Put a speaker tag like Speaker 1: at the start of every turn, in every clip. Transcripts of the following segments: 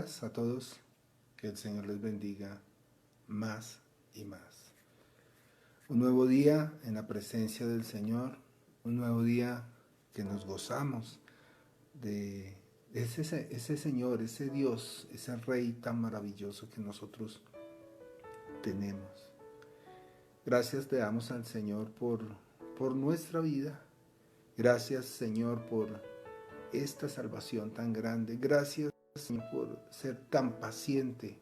Speaker 1: días a todos, que el Señor les bendiga más y más. Un nuevo día en la presencia del Señor, un nuevo día que nos gozamos de ese Señor, ese Dios, ese Rey tan maravilloso que nosotros tenemos. Gracias te damos al Señor por nuestra vida. Gracias, Señor, por esta salvación tan grande. Gracias, Señor, por ser tan paciente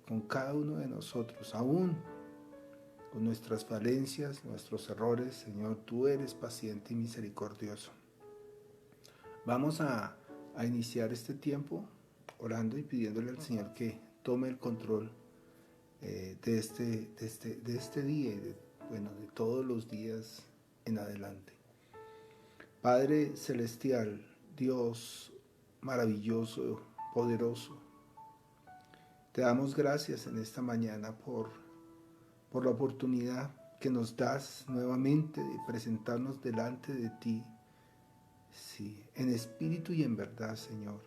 Speaker 1: con cada uno de nosotros, aún con nuestras falencias, nuestros errores. Señor, tú eres paciente y misericordioso. Vamos a iniciar este tiempo orando y pidiéndole al Señor que tome el control de este día y de todos los días en adelante. Padre celestial, Dios maravilloso, poderoso, te damos gracias en esta mañana por la oportunidad que nos das nuevamente de presentarnos delante de ti, sí, en espíritu y en verdad, Señor.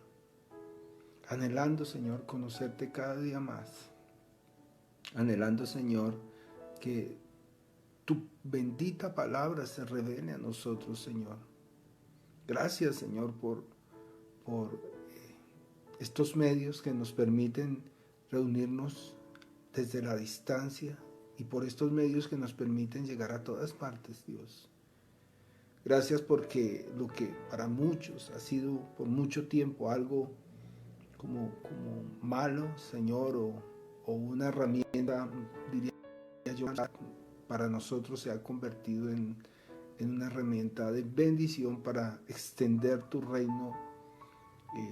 Speaker 1: Anhelando, Señor, conocerte cada día más. Anhelando, Señor, que tu bendita palabra se revele a nosotros, Señor. Gracias, Señor, por estos medios que nos permiten reunirnos desde la distancia y por estos medios que nos permiten llegar a todas partes, Dios. Gracias porque lo que para muchos ha sido por mucho tiempo algo como malo, Señor, o una herramienta, diría yo, para nosotros se ha convertido en una herramienta de bendición para extender tu reino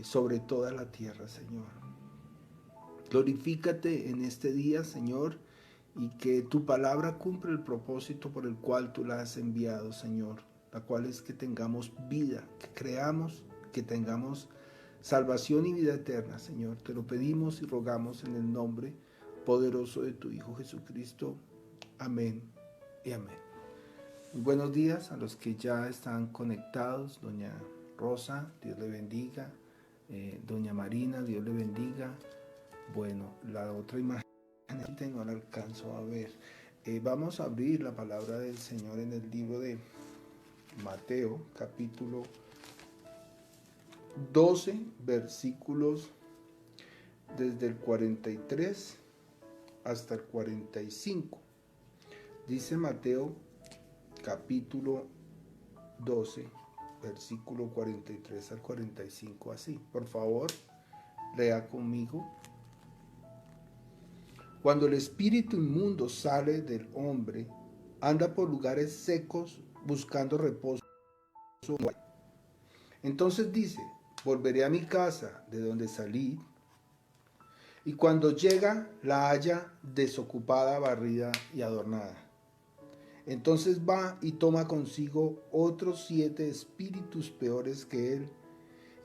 Speaker 1: sobre toda la tierra, Señor. Glorifícate en este día, Señor, y que tu palabra cumpla el propósito por el cual tú la has enviado, Señor, la cual es que tengamos vida, que creamos, que tengamos salvación y vida eterna, Señor. Te lo pedimos y rogamos en el nombre poderoso de tu Hijo Jesucristo. Amén y amén. Muy buenos días a los que ya están conectados. Doña Rosa, Dios le bendiga. Doña Marina, Dios le bendiga. Bueno, la otra imagen no la alcanzo a ver. Vamos a abrir la palabra del Señor en el libro de Mateo, capítulo 12, versículos desde el 43 hasta el 45. Dice Mateo, capítulo 12, versículo 43 al 45, así. Por favor, lea conmigo. Cuando el espíritu inmundo sale del hombre, anda por lugares secos buscando reposo. Entonces dice: volveré a mi casa de donde salí, y cuando llega la halla desocupada, barrida y adornada. Entonces va y toma consigo otros 7 espíritus peores que él,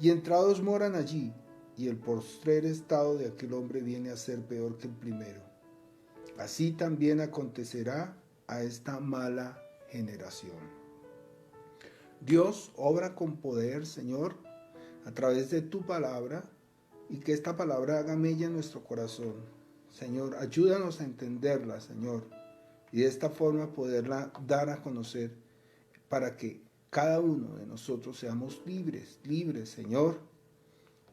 Speaker 1: y entrados moran allí, y el postrer estado de aquel hombre viene a ser peor que el primero. Así también acontecerá a esta mala generación. Dios obra con poder, Señor, a través de tu palabra, y que esta palabra haga mella en nuestro corazón. Señor, ayúdanos a entenderla, Señor, y de esta forma poderla dar a conocer para que cada uno de nosotros seamos libres, Señor,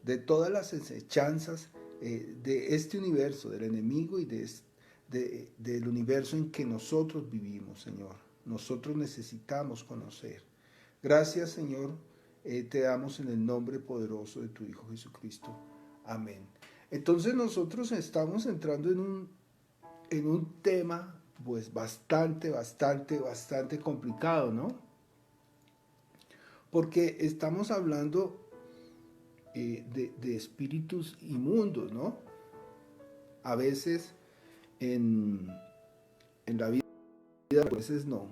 Speaker 1: de todas las acechanzas de este universo, del enemigo y del universo en que nosotros vivimos, Señor. Nosotros necesitamos conocer. Gracias, Señor, te damos en el nombre poderoso de tu Hijo Jesucristo. Amén. Entonces nosotros estamos entrando en un tema pues bastante complicado, ¿no? Porque estamos hablando de espíritus inmundos, ¿no? A veces en la vida, a veces no.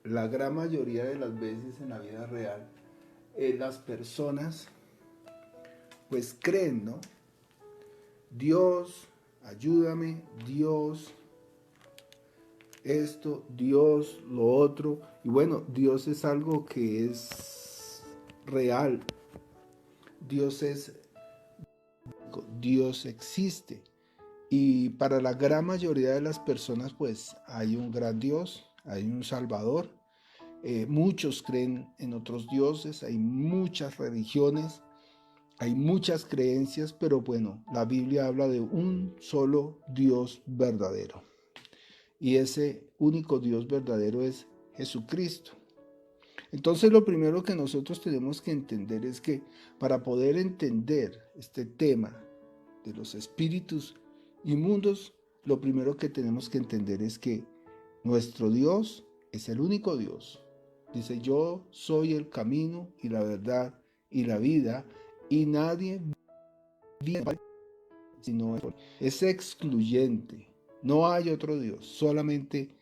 Speaker 1: La gran mayoría de las veces en la vida real, las personas pues creen, ¿no? Dios, ayúdame, Dios, esto, Dios, lo otro. Y bueno, Dios es algo que es real. Dios es único, Dios existe. Y para la gran mayoría de las personas, pues hay un gran Dios, hay un Salvador. Muchos creen en otros dioses, hay muchas religiones, hay muchas creencias, pero bueno, la Biblia habla de un solo Dios verdadero. Y ese único Dios verdadero es Jesucristo. Entonces lo primero que nosotros tenemos que entender es que para poder entender este tema de los espíritus inmundos, lo primero que tenemos que entender es que nuestro Dios es el único Dios. Dice, yo soy el camino y la verdad y la vida, y nadie viene sino Él. Es excluyente. No hay otro Dios, solamente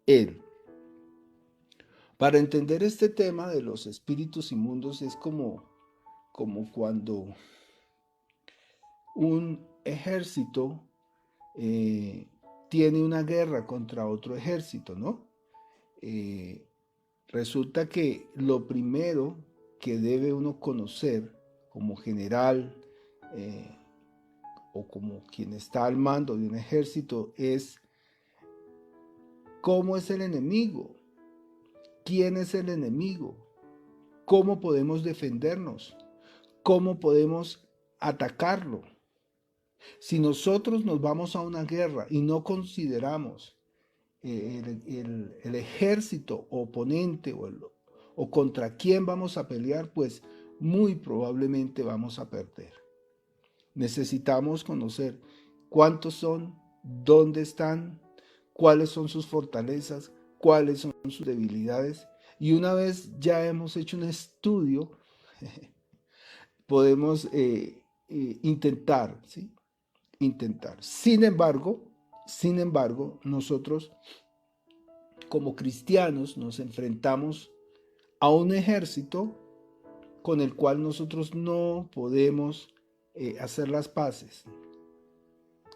Speaker 1: Él. Para entender este tema de los espíritus inmundos es como cuando un ejército tiene una guerra contra otro ejército, ¿no? Resulta que lo primero que debe uno conocer como general o como quien está al mando de un ejército es cómo es el enemigo, quién es el enemigo, cómo podemos defendernos, cómo podemos atacarlo. Si nosotros nos vamos a una guerra y no consideramos el ejército oponente o contra quién vamos a pelear, pues muy probablemente vamos a perder. Necesitamos conocer cuántos son, dónde están, cuáles son sus fortalezas, cuáles son sus debilidades. Y una vez ya hemos hecho un estudio, podemos intentar, ¿sí? Intentar. Sin embargo, nosotros como cristianos nos enfrentamos a un ejército con el cual nosotros no podemos hacer las paces.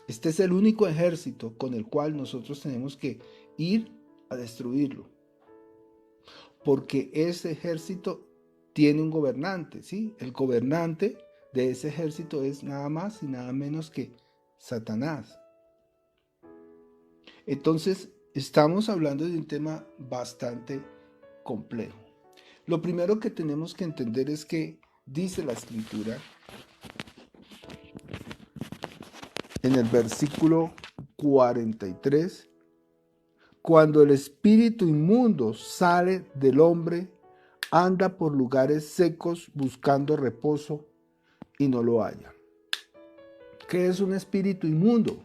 Speaker 1: Este es el único ejército con el cual nosotros tenemos que ir a destruirlo. Porque ese ejército tiene un gobernante, ¿sí? El gobernante de ese ejército es nada más y nada menos que Satanás. Entonces, estamos hablando de un tema bastante complejo. Lo primero que tenemos que entender es que dice la Escritura en el versículo 43, cuando el espíritu inmundo sale del hombre, anda por lugares secos buscando reposo y no lo halla. ¿Qué es un espíritu inmundo?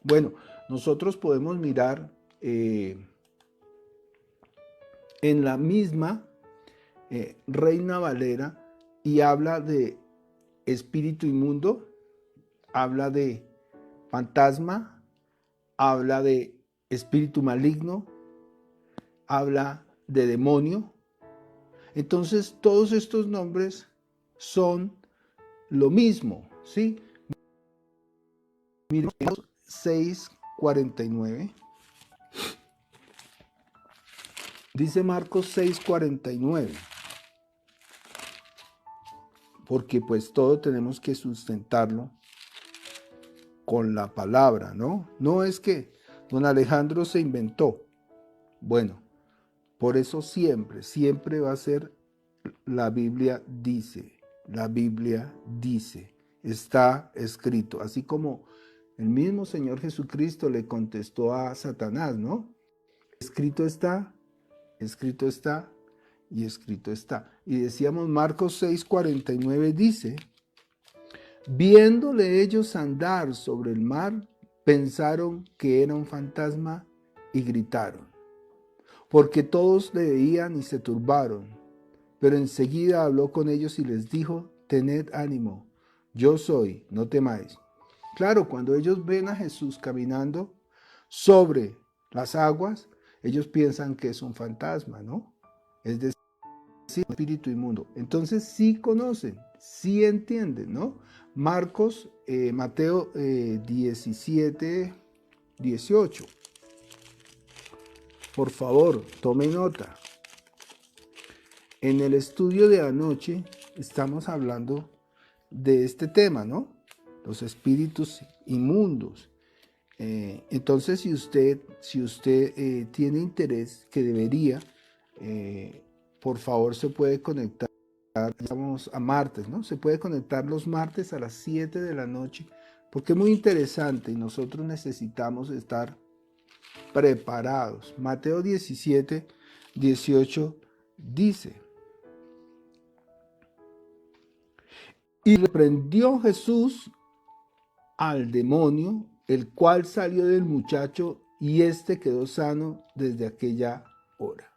Speaker 1: Bueno, nosotros podemos mirar en la misma Reina Valera y habla de espíritu inmundo, habla de fantasma, habla de espíritu maligno, habla de demonio. Entonces todos estos nombres son lo mismo, ¿sí? Miremos 6:49. Dice Marcos 6:49. Porque pues todo tenemos que sustentarlo con la palabra, ¿no? No es que don Alejandro se inventó. Bueno, por eso siempre va a ser la Biblia dice, está escrito. Así como el mismo Señor Jesucristo le contestó a Satanás, ¿no? Escrito está y escrito está. Y decíamos Marcos 6:49 dice, viéndole ellos andar sobre el mar, pensaron que era un fantasma y gritaron, porque todos le veían y se turbaron. Pero enseguida habló con ellos y les dijo, tened ánimo, yo soy, no temáis. Claro, cuando ellos ven a Jesús caminando sobre las aguas, ellos piensan que es un fantasma, ¿no? Es decir, un espíritu inmundo. Entonces sí conocen, sí entienden, ¿no? Mateo 17:18. Por favor, tome nota. En el estudio de anoche estamos hablando de este tema, ¿no? los espíritus inmundos. Entonces, si usted tiene interés, que debería, por favor se puede conectar, estamos a martes, ¿no? Se puede conectar los martes a las 7 de la noche, porque es muy interesante y nosotros necesitamos estar preparados. Mateo 17, 18 dice: y reprendió Jesús al demonio, el cual salió del muchacho, y éste quedó sano desde aquella hora.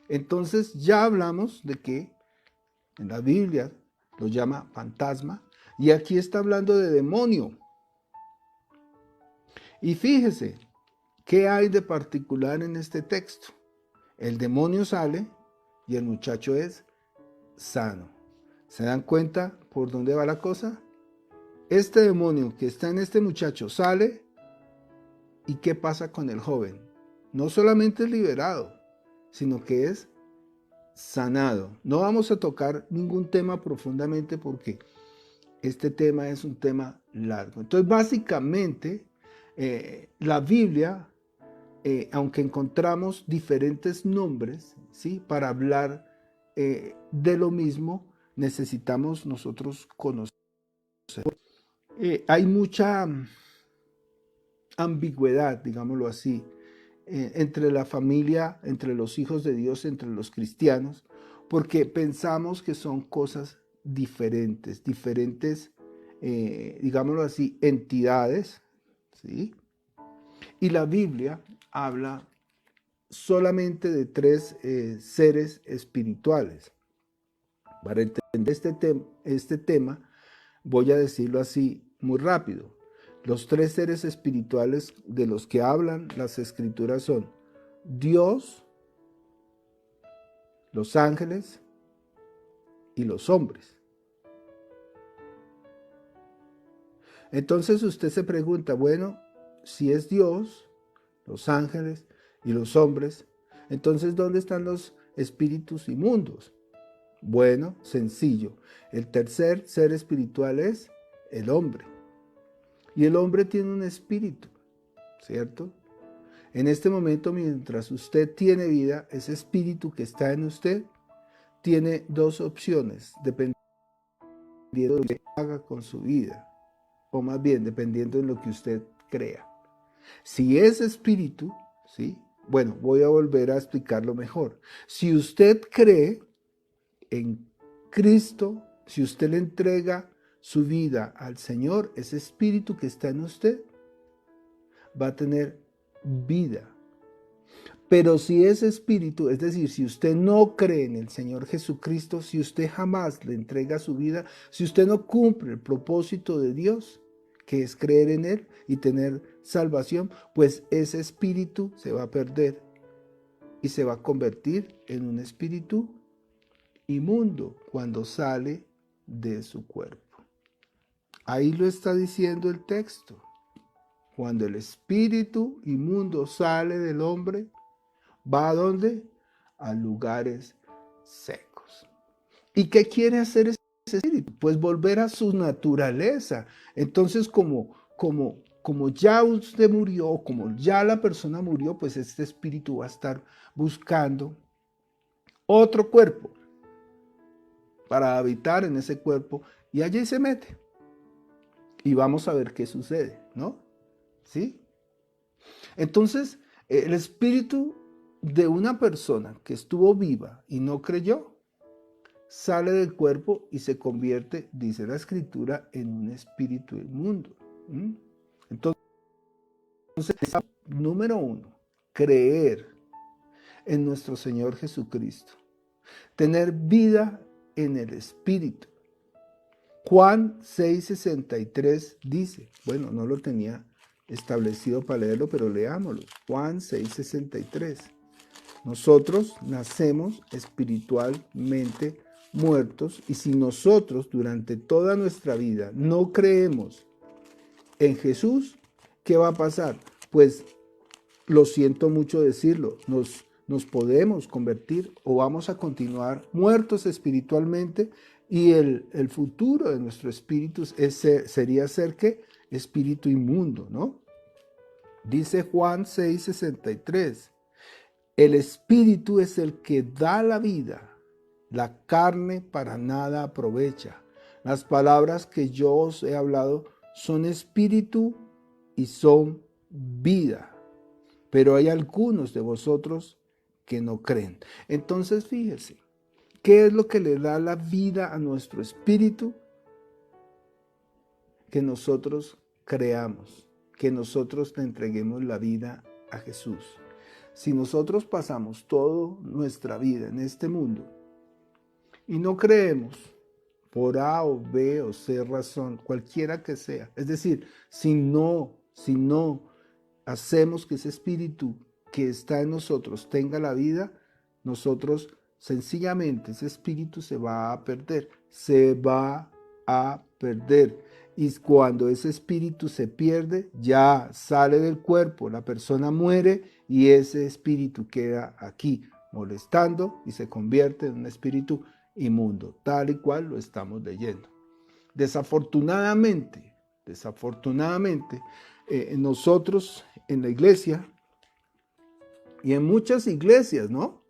Speaker 1: Entonces ya hablamos de que en la Biblia lo llama fantasma, y aquí está hablando de demonio. Y fíjese, ¿qué hay de particular en este texto? El demonio sale y el muchacho es sano. ¿Se dan cuenta por dónde va la cosa? Este demonio que está en este muchacho sale, ¿y qué pasa con el joven? No solamente es liberado, sino que es sanado. No vamos a tocar ningún tema profundamente porque este tema es un tema largo. Entonces, básicamente, la Biblia, aunque encontramos diferentes nombres, ¿sí?, para hablar de lo mismo, necesitamos nosotros conocer. Hay mucha ambigüedad, digámoslo así, entre la familia, entre los hijos de Dios, entre los cristianos, porque pensamos que son cosas diferentes, digámoslo así, entidades, ¿sí? Y la Biblia habla solamente de tres seres espirituales. Para entender este tema, voy a decirlo así muy rápido. Los tres seres espirituales de los que hablan las escrituras son Dios, los ángeles y los hombres. Entonces usted se pregunta, bueno, si es Dios, los ángeles y los hombres, entonces ¿dónde están los espíritus inmundos? Bueno, sencillo. El tercer ser espiritual es el hombre. Y el hombre tiene un espíritu, ¿cierto? En este momento, mientras usted tiene vida, ese espíritu que está en usted tiene dos opciones, dependiendo de lo que haga con su vida, o más bien, dependiendo de lo que usted crea. Si es espíritu, ¿sí? Bueno, voy a volver a explicarlo mejor. Si usted cree en Cristo, si usted le entrega su vida al Señor, ese espíritu que está en usted va a tener vida. Pero si ese espíritu, es decir, si usted no cree en el Señor Jesucristo, si usted jamás le entrega su vida, si usted no cumple el propósito de Dios, que es creer en Él y tener salvación, pues ese espíritu se va a perder y se va a convertir en un espíritu inmundo cuando sale de su cuerpo. Ahí lo está diciendo el texto. Cuando el espíritu inmundo sale del hombre, ¿va a dónde? A lugares secos. ¿Y qué quiere hacer ese espíritu? Pues volver a su naturaleza. Entonces, como ya usted murió, como ya la persona murió, pues este espíritu va a estar buscando otro cuerpo para habitar en ese cuerpo y allí se mete. Y vamos a ver qué sucede, ¿no? ¿Sí? Entonces, el espíritu de una persona que estuvo viva y no creyó, sale del cuerpo y se convierte, dice la escritura, en un espíritu inmundo. Entonces, número 1, creer en nuestro Señor Jesucristo. Tener vida en el espíritu. Juan 6:63 dice, bueno, no lo tenía establecido para leerlo, pero leámoslo. Juan 6:63. Nosotros nacemos espiritualmente muertos y si nosotros durante toda nuestra vida no creemos en Jesús, ¿qué va a pasar? Pues lo siento mucho decirlo, nos podemos convertir o vamos a continuar muertos espiritualmente Y el futuro de nuestro espíritu sería ser, ¿qué? Espíritu inmundo, ¿no? Dice Juan 6:63, el espíritu es el que da la vida, la carne para nada aprovecha. Las palabras que yo os he hablado son espíritu y son vida, pero hay algunos de vosotros que no creen. Entonces fíjese, ¿qué es lo que le da la vida a nuestro espíritu? Que nosotros creamos, que nosotros le entreguemos la vida a Jesús. Si nosotros pasamos toda nuestra vida en este mundo y no creemos por A o B o C razón, cualquiera que sea, es decir, si no hacemos que ese espíritu que está en nosotros tenga la vida, nosotros sencillamente ese espíritu se va a perder, se va a perder. Y cuando ese espíritu se pierde, ya sale del cuerpo, la persona muere y ese espíritu queda aquí molestando y se convierte en un espíritu inmundo, tal y cual lo estamos leyendo. Desafortunadamente, nosotros en la iglesia y en muchas iglesias, ¿no?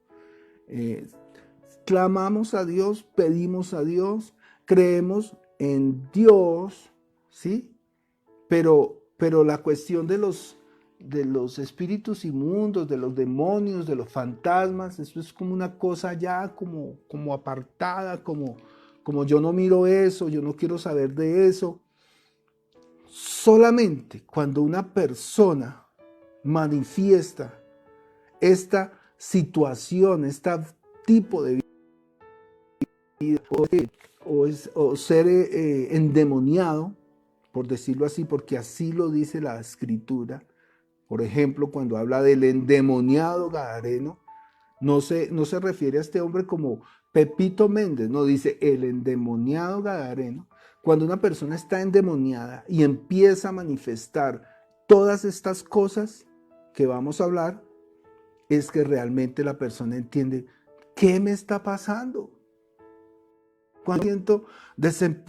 Speaker 1: Clamamos a Dios, pedimos a Dios, creemos en Dios, ¿sí? Pero la cuestión de los espíritus inmundos, de los demonios, de los fantasmas, eso es como una cosa ya como apartada, como yo no miro eso, yo no quiero saber de eso. Solamente cuando una persona manifiesta esta situación, este tipo de vida o ser endemoniado, por decirlo así, porque así lo dice la Escritura. Por ejemplo, cuando habla del endemoniado gadareno, no se refiere a este hombre como Pepito Méndez, no, dice el endemoniado gadareno. Cuando una persona está endemoniada y empieza a manifestar todas estas cosas que vamos a hablar, es que realmente la persona entiende, ¿qué me está pasando? Cuando siento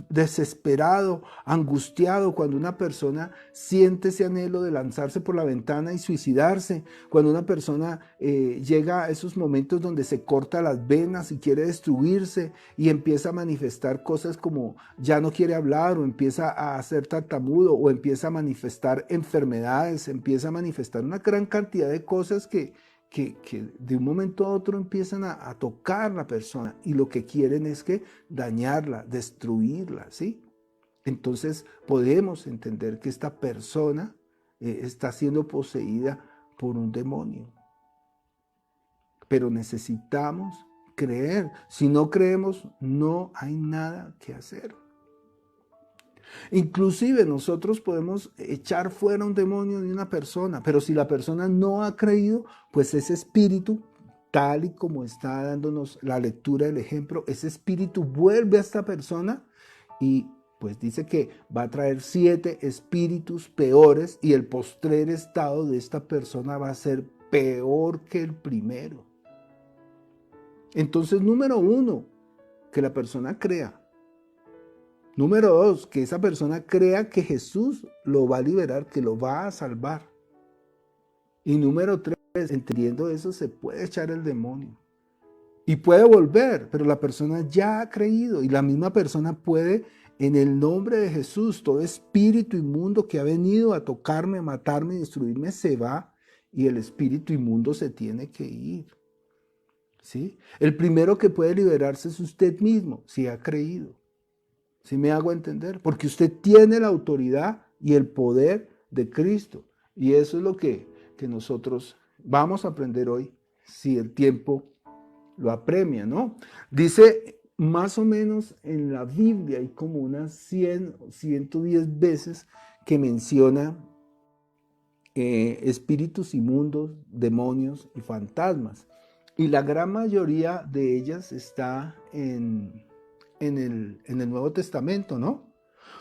Speaker 1: desesperado, angustiado, cuando una persona siente ese anhelo de lanzarse por la ventana y suicidarse, cuando una persona llega a esos momentos donde se corta las venas y quiere destruirse y empieza a manifestar cosas como ya no quiere hablar o empieza a ser tartamudo o empieza a manifestar enfermedades, empieza a manifestar una gran cantidad de cosas que de un momento a otro empiezan a tocar la persona y lo que quieren es que dañarla, destruirla, ¿sí? Entonces podemos entender que esta persona está siendo poseída por un demonio. Pero necesitamos creer. Si no creemos, no hay nada que hacer. Inclusive nosotros podemos echar fuera un demonio de una persona, pero si la persona no ha creído, pues ese espíritu, tal y como está dándonos la lectura del ejemplo, ese espíritu vuelve a esta persona y pues dice que va a traer 7 espíritus peores y el postrer estado de esta persona va a ser peor que el primero. Entonces, número 1, que la persona crea. Número 2, que esa persona crea que Jesús lo va a liberar, que lo va a salvar. Y número 3, entendiendo eso, se puede echar el demonio. Y puede volver, pero la persona ya ha creído y la misma persona puede, en el nombre de Jesús, todo espíritu inmundo que ha venido a tocarme, a matarme, a destruirme, se va y el espíritu inmundo se tiene que ir. ¿Sí? El primero que puede liberarse es usted mismo, si ha creído. ¿Sí me hago entender? Porque usted tiene la autoridad y el poder de Cristo. Y eso es lo que nosotros vamos a aprender hoy, si el tiempo lo apremia, ¿no? Dice, más o menos en la Biblia hay como unas 100 o 110 veces que menciona espíritus inmundos, demonios y fantasmas. Y la gran mayoría de ellas está en el Nuevo Testamento, ¿no?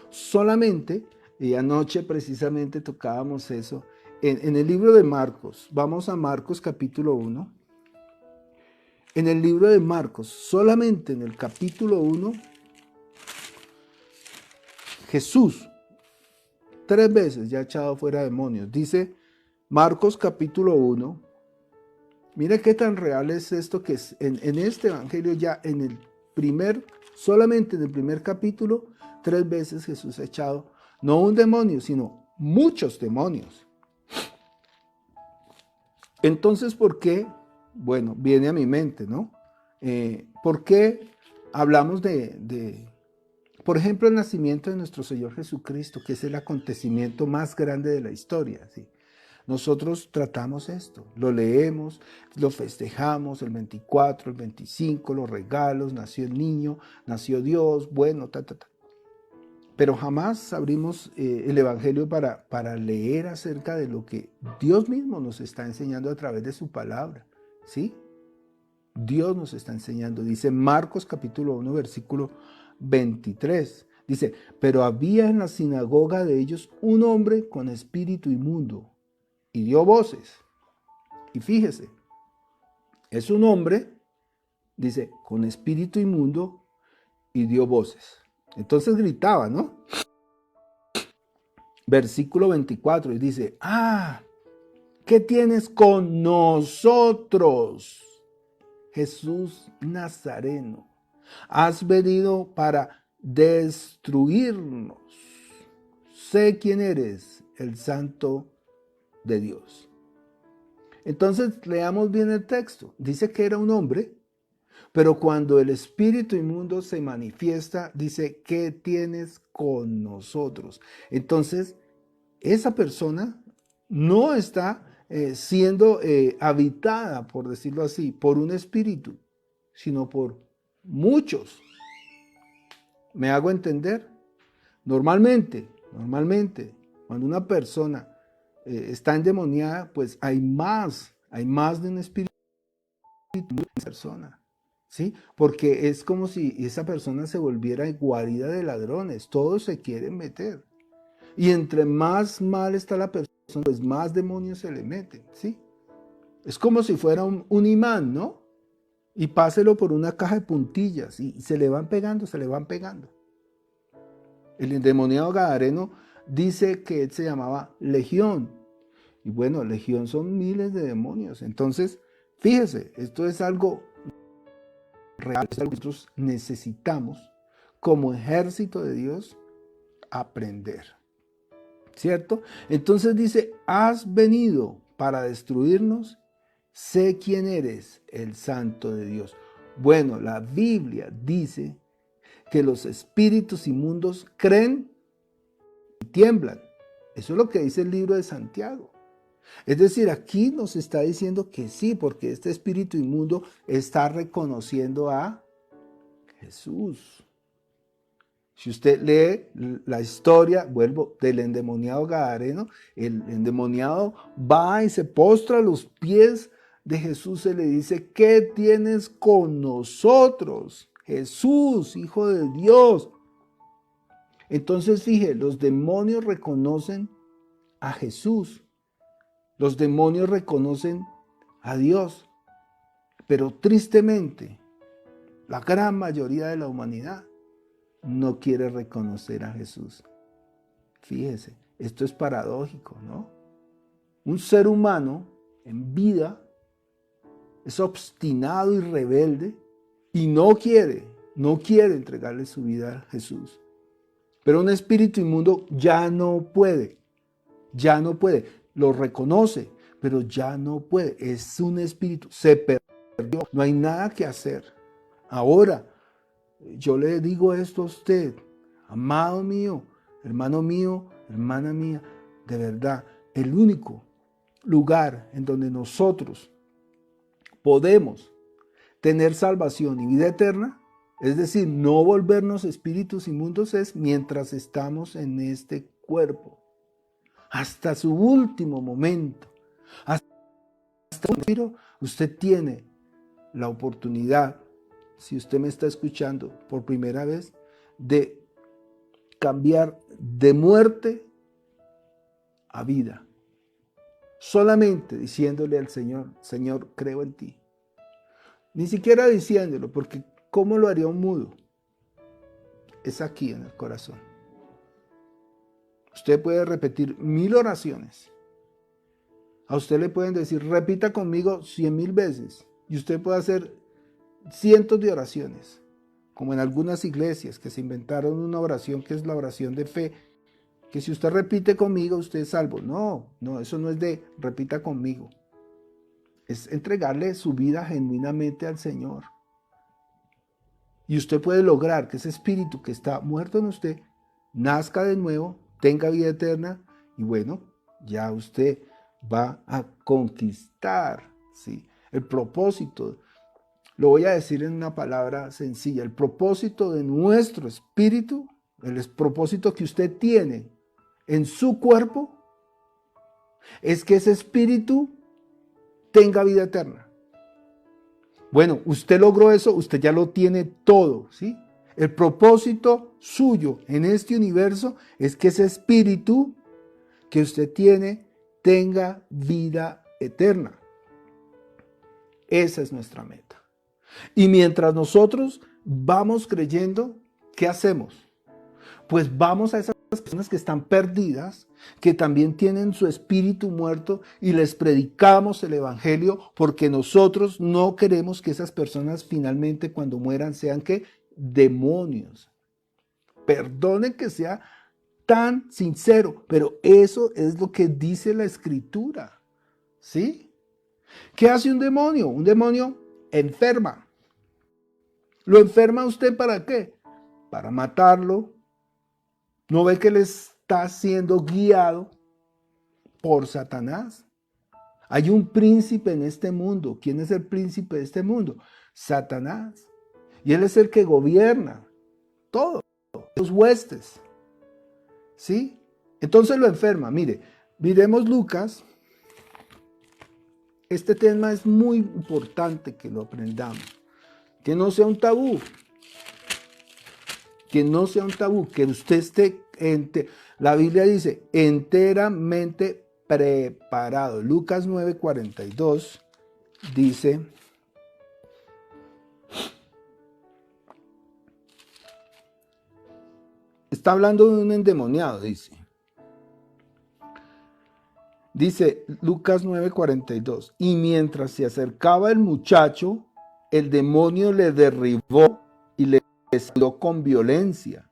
Speaker 1: Solamente, y anoche precisamente tocábamos eso, en el libro de Marcos, vamos a Marcos capítulo 1, en el libro de Marcos, solamente en el capítulo 1, Jesús 3 veces ya ha echado fuera demonios. Dice Marcos capítulo 1. Mire qué tan real es esto que es en este evangelio ya solamente en el primer capítulo, 3 veces Jesús ha echado, no un demonio, sino muchos demonios. Entonces, ¿por qué? Bueno, viene a mi mente, ¿no? ¿Por qué hablamos por ejemplo, el nacimiento de nuestro Señor Jesucristo, que es el acontecimiento más grande de la historia, ¿sí? Nosotros tratamos esto, lo leemos, lo festejamos el 24, el 25, los regalos, nació el niño, nació Dios, bueno, Pero jamás abrimos el Evangelio para leer acerca de lo que Dios mismo nos está enseñando a través de su palabra, ¿sí? Dios nos está enseñando, dice Marcos capítulo 1, versículo 23, dice, pero había en la sinagoga de ellos un hombre con espíritu inmundo, y dio voces. Y fíjese, es un hombre, dice, con espíritu inmundo y dio voces. Entonces gritaba, ¿no? Versículo 24, y dice, ¿qué tienes con nosotros, Jesús Nazareno? Has venido para destruirnos. Sé quién eres, el Santo de Dios. Entonces leamos bien el texto. Dice que era un hombre, pero cuando el espíritu inmundo se manifiesta, dice, ¿qué tienes con nosotros? Entonces, esa persona no está siendo habitada, por decirlo así, por un espíritu, sino por muchos. ¿Me hago entender? Normalmente, cuando una persona está endemoniada, pues hay más de un espíritu en esa persona, ¿sí? Porque es como si esa persona se volviera guarida de ladrones, todos se quieren meter. Y entre más mal está la persona, pues más demonios se le meten, ¿sí? Es como si fuera un imán, ¿no? Y páselo por una caja de puntillas y se le van pegando, se le van pegando. El endemoniado gadareno dice que él se llamaba Legión. Y bueno, Legión son miles de demonios. Entonces, fíjese, esto es algo real, es algo que nosotros necesitamos como ejército de Dios aprender. ¿Cierto? Entonces dice, has venido para destruirnos, sé quién eres, el Santo de Dios. Bueno, la Biblia dice que los espíritus inmundos creen y tiemblan. Eso es lo que dice el libro de Santiago. Es decir, aquí nos está diciendo que sí, porque este espíritu inmundo está reconociendo a Jesús. Si usted lee la historia, vuelvo, del endemoniado gadareno, el endemoniado va y se postra a los pies de Jesús, se le dice, ¿qué tienes con nosotros, Jesús, Hijo de Dios? Entonces, fíjese, los demonios reconocen a Jesús, los demonios reconocen a Dios, pero tristemente, la gran mayoría de la humanidad no quiere reconocer a Jesús. Fíjese, esto es paradójico, ¿no? Un ser humano en vida es obstinado y rebelde y no quiere entregarle su vida a Jesús. Pero un espíritu inmundo ya no puede, lo reconoce, pero ya no puede, es un espíritu, se perdió, no hay nada que hacer. Ahora, yo le digo esto a usted, amado mío, hermano mío, hermana mía, de verdad, el único lugar en donde nosotros podemos tener salvación y vida eterna, es decir, no volvernos espíritus inmundos, es mientras estamos en este cuerpo, hasta su último momento, hasta un respiro, usted tiene la oportunidad, si usted me está escuchando por primera vez, de cambiar de muerte a vida. Solamente diciéndole al Señor, Señor, creo en ti. Ni siquiera diciéndolo, porque ¿cómo lo haría un mudo? Es aquí en el corazón. Usted puede repetir 1000 oraciones. A usted le pueden decir, repita conmigo 100,000 veces. Y usted puede hacer cientos de oraciones. Como en algunas iglesias que se inventaron una oración que es la oración de fe. Que si usted repite conmigo, usted es salvo. No, eso no es de repita conmigo. Es entregarle su vida genuinamente al Señor. Y usted puede lograr que ese espíritu que está muerto en usted nazca de nuevo, tenga vida eterna y bueno, ya usted va a conquistar, ¿sí? El propósito, lo voy a decir en una palabra sencilla, el propósito de nuestro espíritu, el propósito que usted tiene en su cuerpo, es que ese espíritu tenga vida eterna. Bueno, usted logró eso, usted ya lo tiene todo, ¿sí? El propósito suyo en este universo es que ese espíritu que usted tiene tenga vida eterna. Esa es nuestra meta. Y mientras nosotros vamos creyendo, ¿qué hacemos? Pues vamos a esas personas que están perdidas, que también tienen su espíritu muerto y les predicamos el evangelio porque nosotros no queremos que esas personas finalmente cuando mueran sean ¿qué? Demonios. Perdone que sea tan sincero, pero eso es lo que dice la escritura, ¿sí? ¿Qué hace un demonio? Un demonio enferma. ¿Lo enferma usted para qué? Para matarlo. ¿No ve que le está siendo guiado por Satanás? Hay un príncipe en este mundo. ¿Quién es el príncipe de este mundo? Satanás. Y él es el que gobierna todo, los huestes. ¿Sí? Entonces lo enferma. Mire, miremos Lucas. Este tema es muy importante que lo aprendamos. Que no sea un tabú. Que no sea un tabú. Que usted esté, la Biblia dice, enteramente preparado. Lucas 9:42 dice, está hablando de un endemoniado, dice Lucas 9:42, y mientras se acercaba el muchacho, el demonio le derribó y le salió con violencia.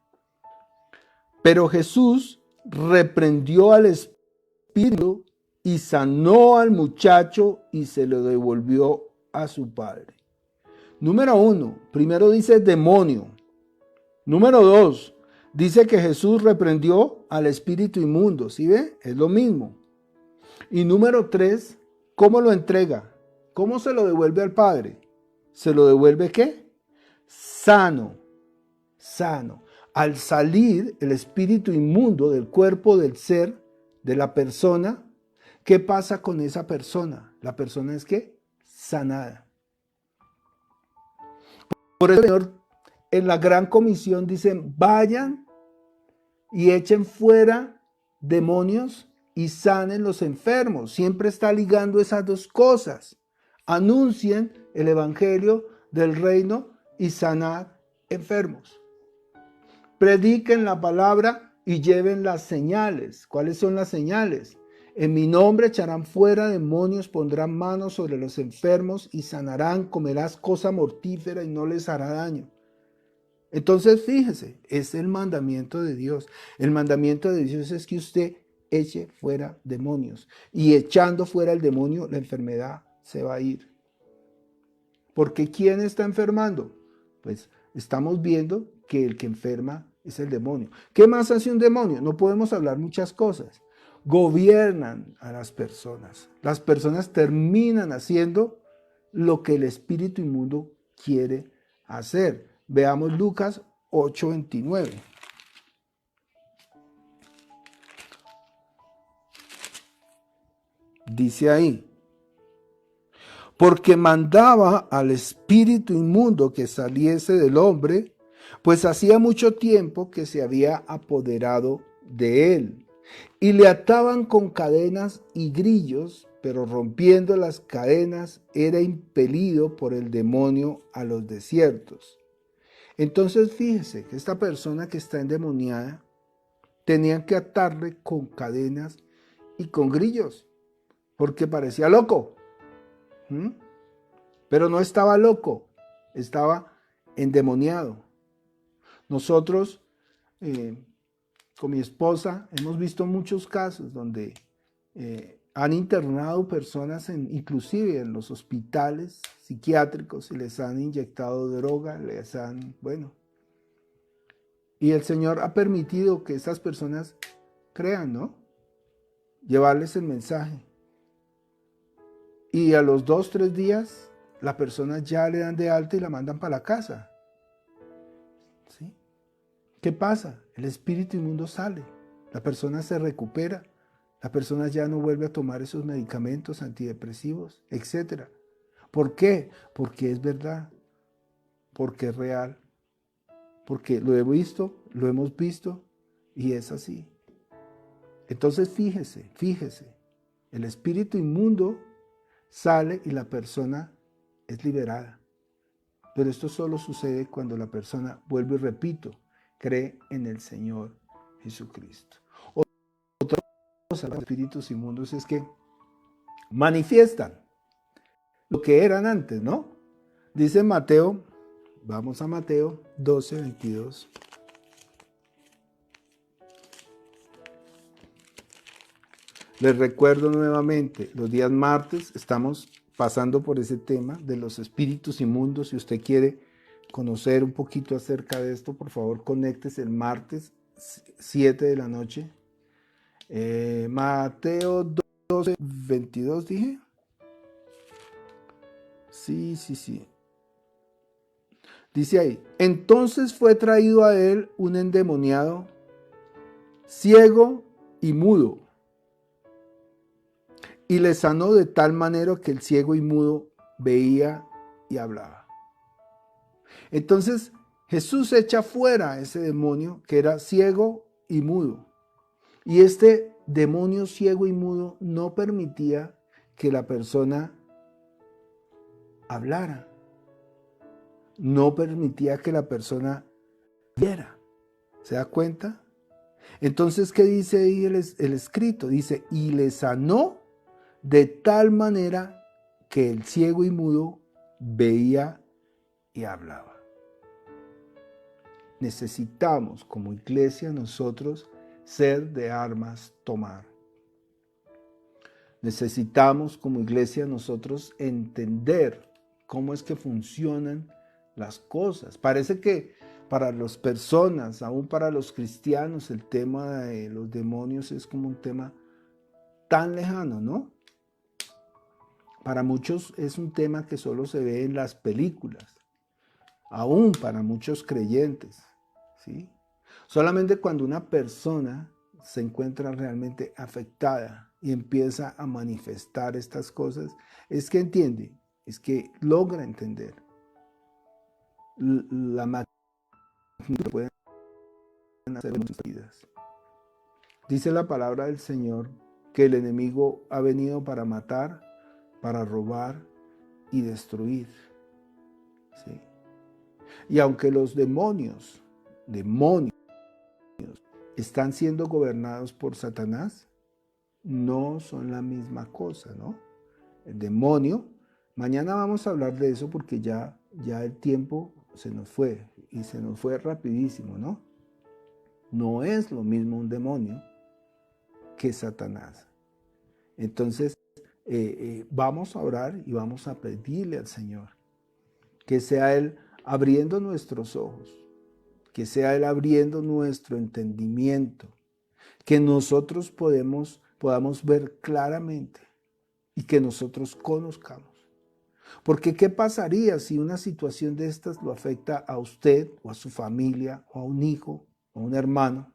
Speaker 1: Pero Jesús reprendió al espíritu y sanó al muchacho y se lo devolvió a su padre. Número 1, primero dice demonio. Número 2, dice que Jesús reprendió al espíritu inmundo. ¿Sí ve? Es lo mismo. Y número 3, ¿cómo lo entrega? ¿Cómo se lo devuelve al Padre? ¿Se lo devuelve qué? Sano. Sano. Al salir el espíritu inmundo del cuerpo del ser, de la persona, ¿qué pasa con esa persona? La persona es ¿qué? Sanada. Por eso el Señor en la gran comisión dicen, vayan y echen fuera demonios y sanen los enfermos. Siempre está ligando esas dos cosas. Anuncien el evangelio del reino y sanar enfermos. Prediquen la palabra y lleven las señales. ¿Cuáles son las señales? En mi nombre echarán fuera demonios, pondrán manos sobre los enfermos y sanarán, comerás cosa mortífera y no les hará daño. Entonces, fíjese, es el mandamiento de Dios. El mandamiento de Dios es que usted eche fuera demonios. Y echando fuera el demonio, la enfermedad se va a ir. Porque ¿quién está enfermando? Pues estamos viendo que el que enferma es el demonio. ¿Qué más hace un demonio? No podemos hablar muchas cosas. Gobiernan a las personas. Las personas terminan haciendo lo que el espíritu inmundo quiere hacer. Veamos Lucas 8:29. Dice ahí, porque mandaba al espíritu inmundo que saliese del hombre, pues hacía mucho tiempo que se había apoderado de él, y le ataban con cadenas y grillos, pero rompiendo las cadenas era impelido por el demonio a los desiertos. Entonces fíjese que esta persona que está endemoniada tenían que atarle con cadenas y con grillos, porque parecía loco. Pero no estaba loco, estaba endemoniado. Nosotros, con mi esposa, hemos visto muchos casos donde han internado personas inclusive en los hospitales psiquiátricos y les han inyectado droga, y el Señor ha permitido que estas personas crean, ¿no? Llevarles el mensaje. Y a los 2, 3 días, la persona ya le dan de alta y la mandan para la casa. ¿Sí? ¿Qué pasa? El espíritu inmundo sale, la persona se recupera, la persona ya no vuelve a tomar esos medicamentos antidepresivos, etc. ¿Por qué? Porque es verdad, porque es real, porque lo he visto, lo hemos visto y es así. Entonces fíjese, el espíritu inmundo sale y la persona es liberada. Pero esto solo sucede cuando la persona, vuelvo y repito, cree en el Señor Jesucristo. Otra cosa de los espíritus inmundos es que manifiestan lo que eran antes, ¿no? Dice Mateo, vamos a Mateo 12, 22. Les recuerdo nuevamente, los días martes estamos pasando por ese tema de los espíritus inmundos. Si usted quiere conocer un poquito acerca de esto, por favor, conéctese el martes 7 de la noche. Mateo 12, 22, dije. Sí. Dice ahí, entonces fue traído a él un endemoniado, ciego y mudo, y le sanó de tal manera que el ciego y mudo veía y hablaba. Entonces Jesús echa fuera a ese demonio que era ciego y mudo. Y este demonio ciego y mudo no permitía que la persona hablara. No permitía que la persona viera. ¿Se da cuenta? Entonces, ¿qué dice ahí el escrito? Dice, y le sanó de tal manera que el ciego y mudo veía y hablaba. Necesitamos como iglesia nosotros ser de armas tomar. Necesitamos como iglesia nosotros entender cómo es que funcionan las cosas. Parece que para las personas, aún para los cristianos, el tema de los demonios es como un tema tan lejano, ¿no? Para muchos es un tema que solo se ve en las películas, aún para muchos creyentes, ¿sí? Solamente cuando una persona se encuentra realmente afectada y empieza a manifestar estas cosas, es que entiende, es que logra entender la magnitud que pueden hacer en nuestras vidas. Dice la palabra del Señor que el enemigo ha venido para matar, para robar y destruir. ¿Sí? Y aunque los demonios están siendo gobernados por Satanás, no son la misma cosa, ¿no? El demonio, mañana vamos a hablar de eso porque ya el tiempo se nos fue y se nos fue rapidísimo, ¿no? No es lo mismo un demonio que Satanás. Entonces, vamos a orar y vamos a pedirle al Señor que sea Él abriendo nuestros ojos, que sea Él abriendo nuestro entendimiento, que nosotros podamos ver claramente y que nosotros conozcamos. Porque ¿qué pasaría si una situación de estas lo afecta a usted o a su familia o a un hijo o a un hermano?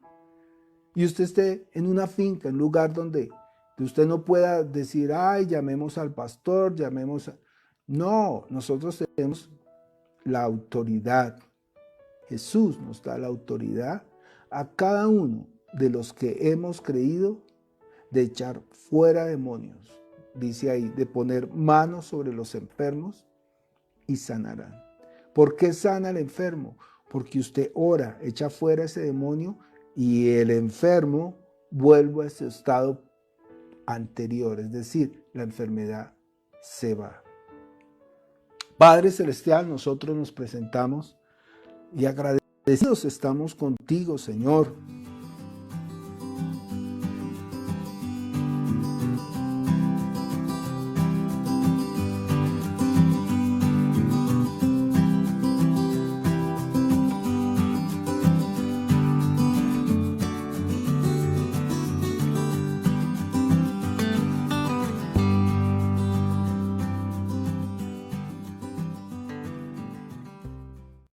Speaker 1: Y usted esté en una finca, en un lugar donde usted no pueda decir, ay, llamemos al pastor, llamemos a... No, nosotros tenemos la autoridad. Jesús nos da la autoridad a cada uno de los que hemos creído de echar fuera demonios. Dice ahí, de poner manos sobre los enfermos y sanarán. ¿Por qué sana el enfermo? Porque usted ora, echa fuera ese demonio y el enfermo vuelve a ese estado anterior, es decir, la enfermedad se va. Padre Celestial, nosotros nos presentamos y agradecidos estamos contigo, Señor,